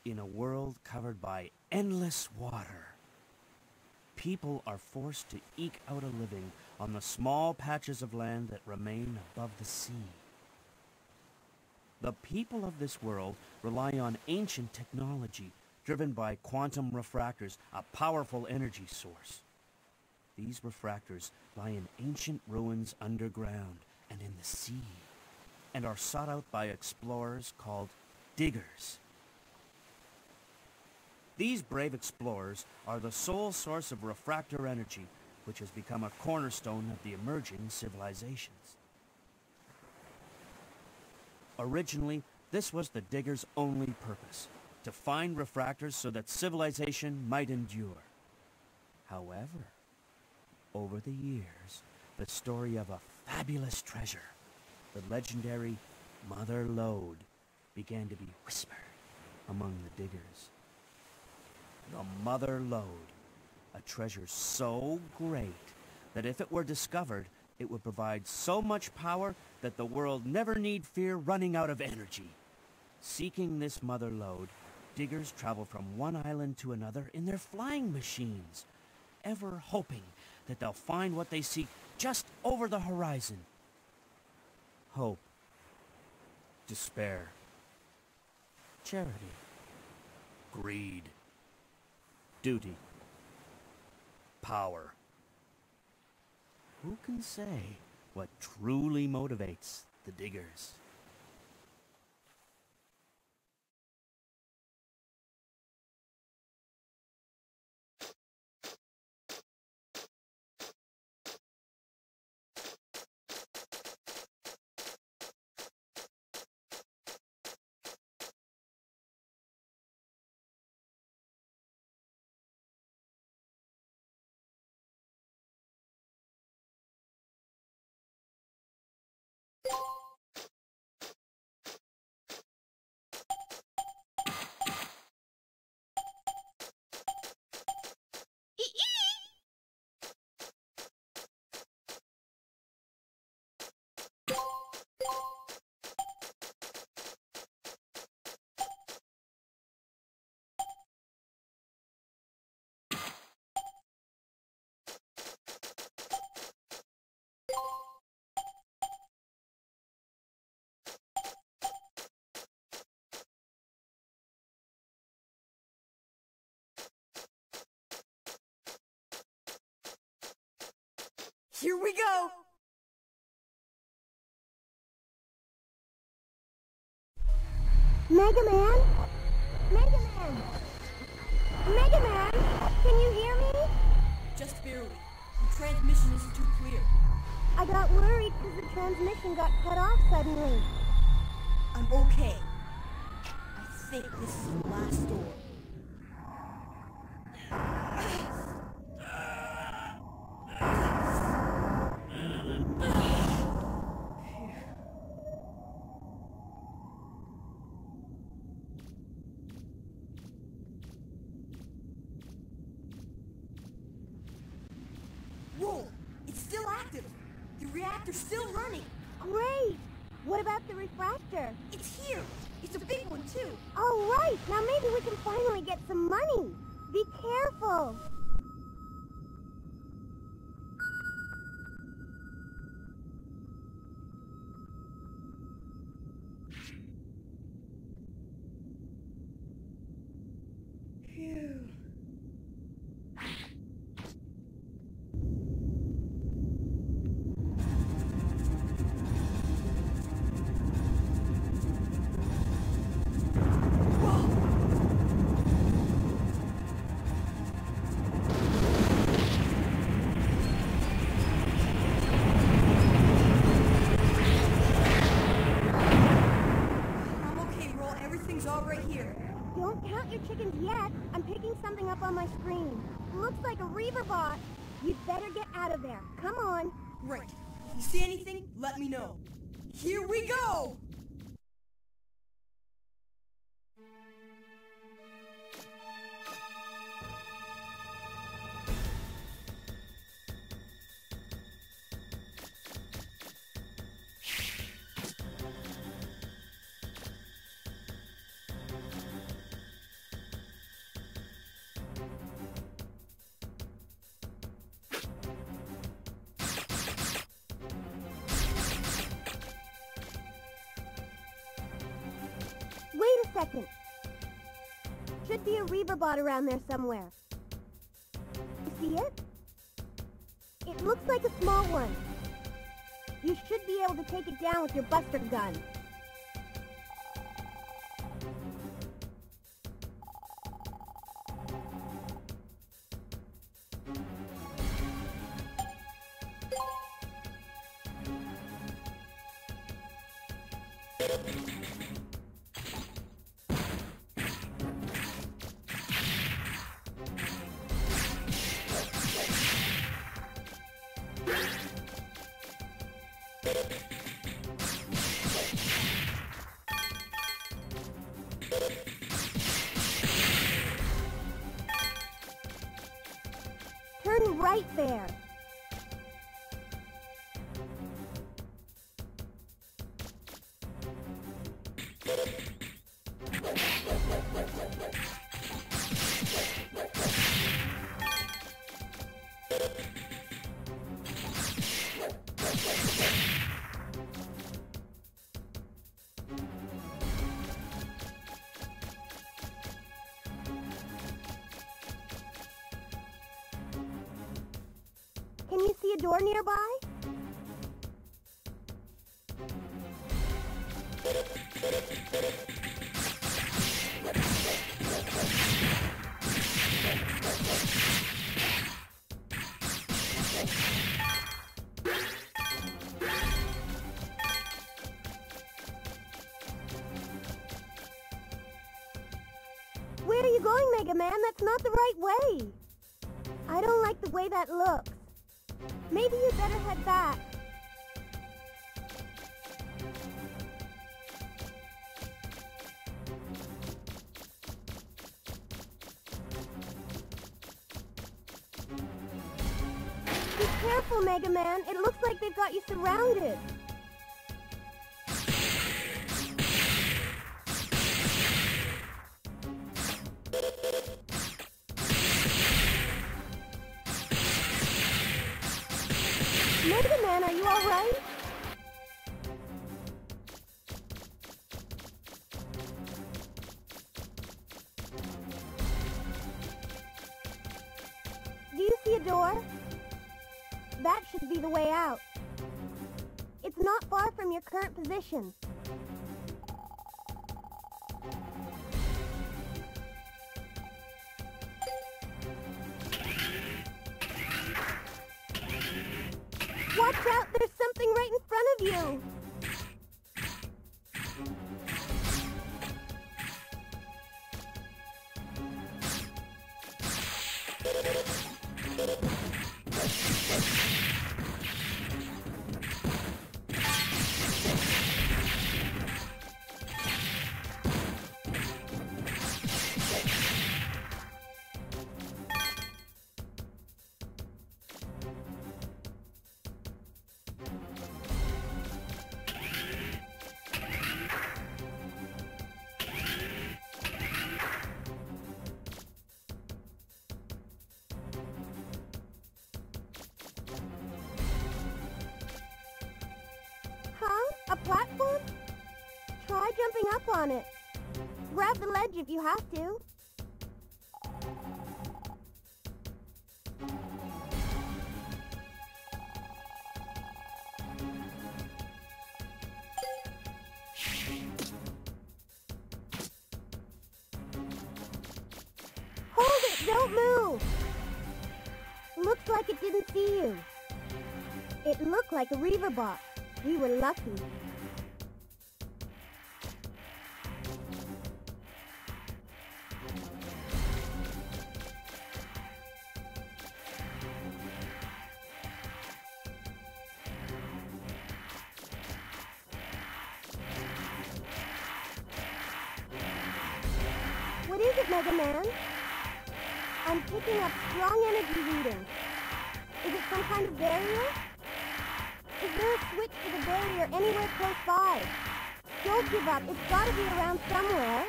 In a world covered by endless water, people are forced to eke out a living on the small patches of land that remain above the sea. The people of this world rely on ancient technology driven by quantum refractors, a powerful energy source. These refractors lie in ancient ruins underground and in the sea, and are sought out by explorers called diggers. These brave explorers are the sole source of refractor energy, which has become a cornerstone of the emerging civilizations. Originally, this was the diggers' only purpose, to find refractors so that civilization might endure. However, over the years, the story of a fabulous treasure, the legendary Mother Lode, began to be whispered among the diggers. The Mother Lode, a treasure so great that if it were discovered, it would provide so much power that the world never need fear running out of energy. Seeking this Mother Lode, diggers travel from one island to another in their flying machines, ever hoping that they'll find what they seek just over the horizon. Hope, despair, charity, greed, duty, power. Who can say what truly motivates the diggers? Here we go! Mega Man? Mega Man! Mega Man! Can you hear me? Just barely. The transmission isn't too clear. I got worried because the transmission got cut off suddenly. I'm okay. I think this is the last door. Whoa! It's still active! The reactor's still running! Great! What about the refractor? It's here! It's a big one, too! All right! Now maybe we can finally get some money! Be careful! Phew. I'm okay, Roll. Everything's all right here. Don't count your chickens yet. I'm picking something up on my screen. Looks like a Reaver bot. You'd better get out of there. Come on. Right. If you see anything, let me know. Here we go! second. Should be a Reaver bot around there somewhere. You see it? It looks like a small one. You should be able to take it down with your buster gun. Turn right there. Can you see a door nearby? Where are you going, Mega Man? That's not the right way. I don't like the way that looks. Maybe you'd better head back. Be careful, Mega Man. It looks like they've got you surrounded. Mega Man, are you all right? Do you see a door? That should be the way out. It's not far from your current position. Watch out, there's something right in front of you! A platform? Try jumping up on it. Grab the ledge if you have to. Hold it! Don't move! Looks like it didn't see you. It looked like a Reaver bot. We were lucky. What is it, Mega Man? I'm picking up strong energy readings. Is it some kind of barrier? Is there a switch to the barrier anywhere close by? Don't give up. It's gotta be around somewhere.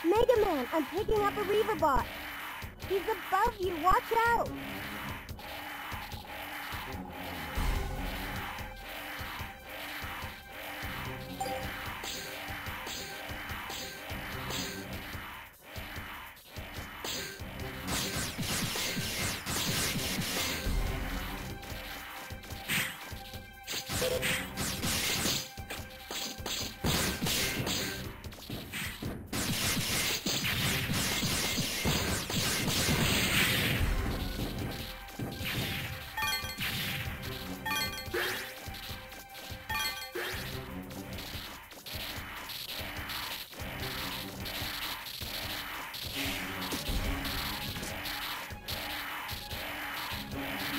Mega Man, I'm picking up a Reaver bot. He's above you. Watch out. Do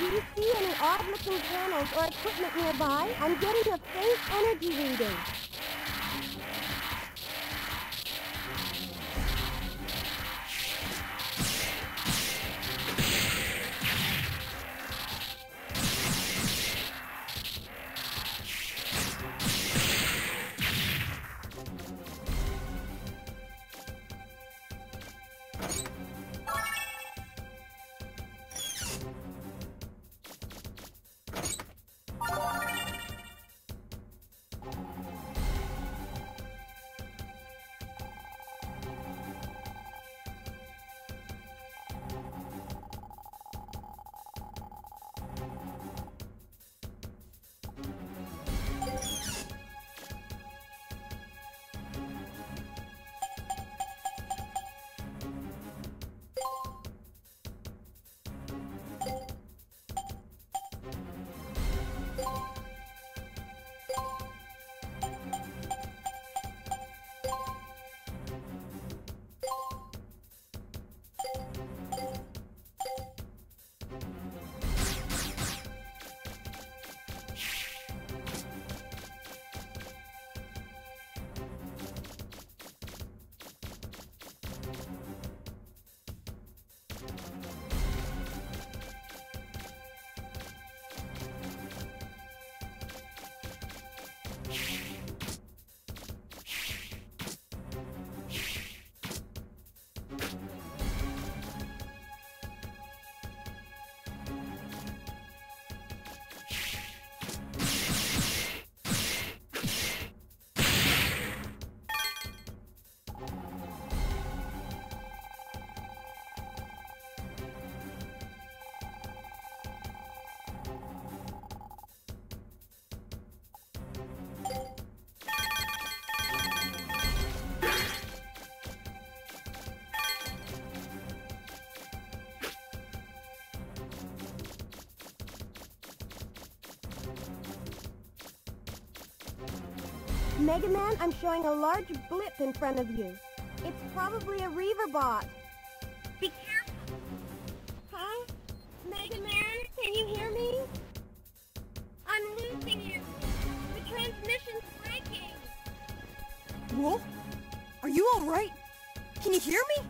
you see any odd-looking panels or equipment nearby? I'm getting a faint energy reading. Mega Man, I'm showing a large blip in front of you. It's probably a Reaver bot. Be careful! Huh? Mega Man, can you hear me? I'm losing you. The transmission's breaking. Wolf? Are you alright? Can you hear me?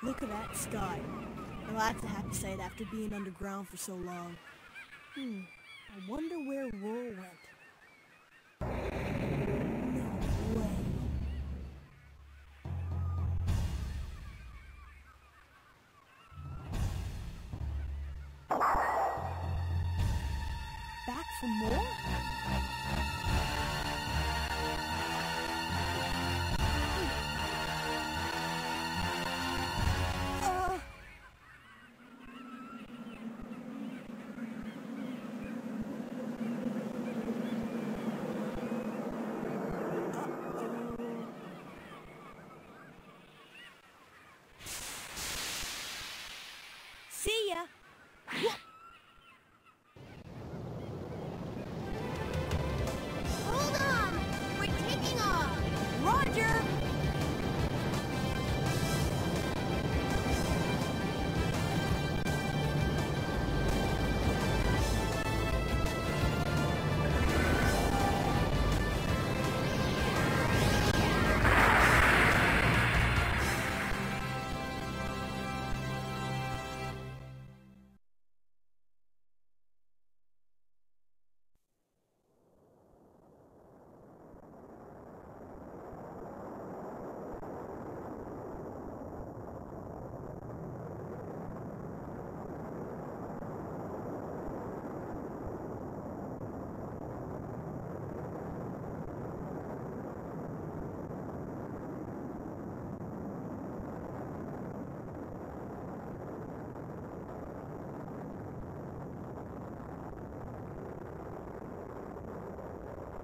Look at that sky. Well, that's a happy sight after being underground for so long. I wonder where Roar went. No way. Back for more?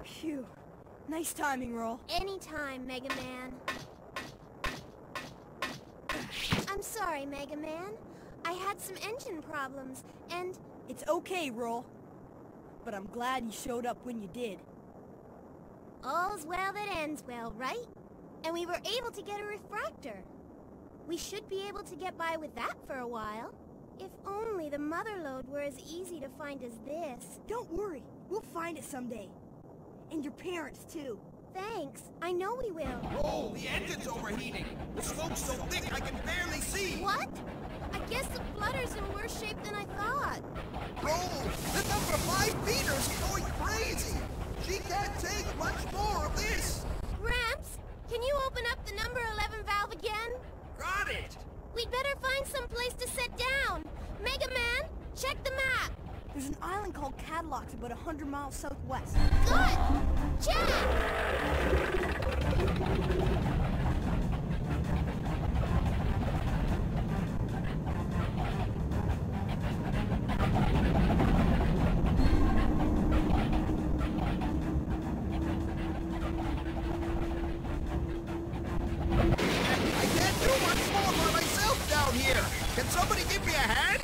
Phew. Nice timing, Roll. Anytime, Mega Man. I'm sorry, Mega Man. I had some engine problems, and... It's okay, Roll. But I'm glad you showed up when you did. All's well that ends well, right? And we were able to get a refractor. We should be able to get by with that for a while. If only the mother lode were as easy to find as this. Don't worry. We'll find it someday. And your parents, too. Thanks. I know we will. Oh, the engine's overheating. The smoke's so thick I can barely see. What? I guess the flutter's in worse shape than I thought. Oh, the number 5 meters is going crazy. She can't take much more of this. Gramps, can you open up the number 11 valve again? Got it. We'd better find some place to sit down. Mega Man, check the map. There's an island called Cadillocks about 100 miles southwest. Good! Check! I can't do much more by myself down here. Can somebody give me a hand?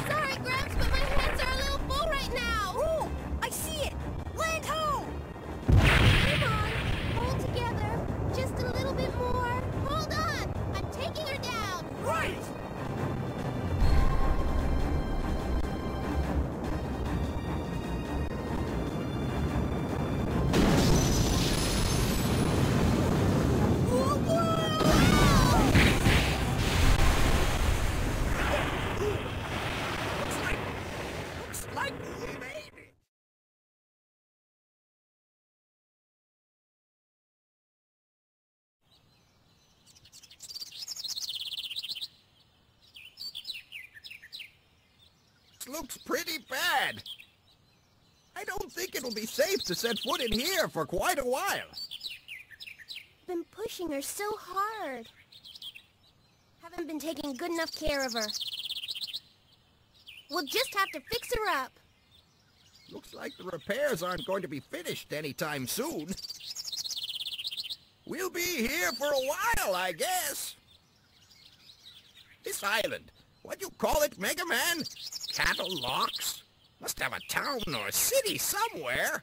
Sorry, Gramps, but my hands are a little full right now. Roll! I see it! Land ho! Come on, hold together. Just a little bit more. Hold on, I'm taking her down. Right. Looks like we made it. Looks pretty bad. I don't think it'll be safe to set foot in here for quite a while. Been pushing her so hard. Haven't been taking good enough care of her. We'll just have to fix her up. Looks like the repairs aren't going to be finished anytime soon. We'll be here for a while, I guess. This island, what do you call it, Mega Man? Cadillocks? Must have a town or a city somewhere.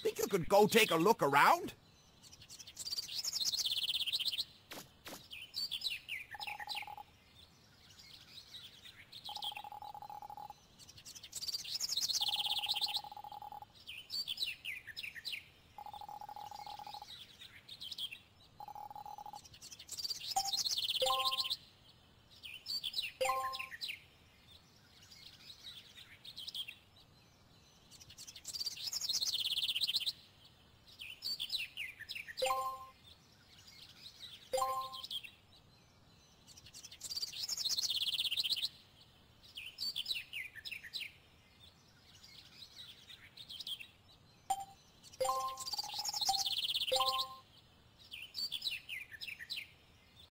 Think you could go take a look around?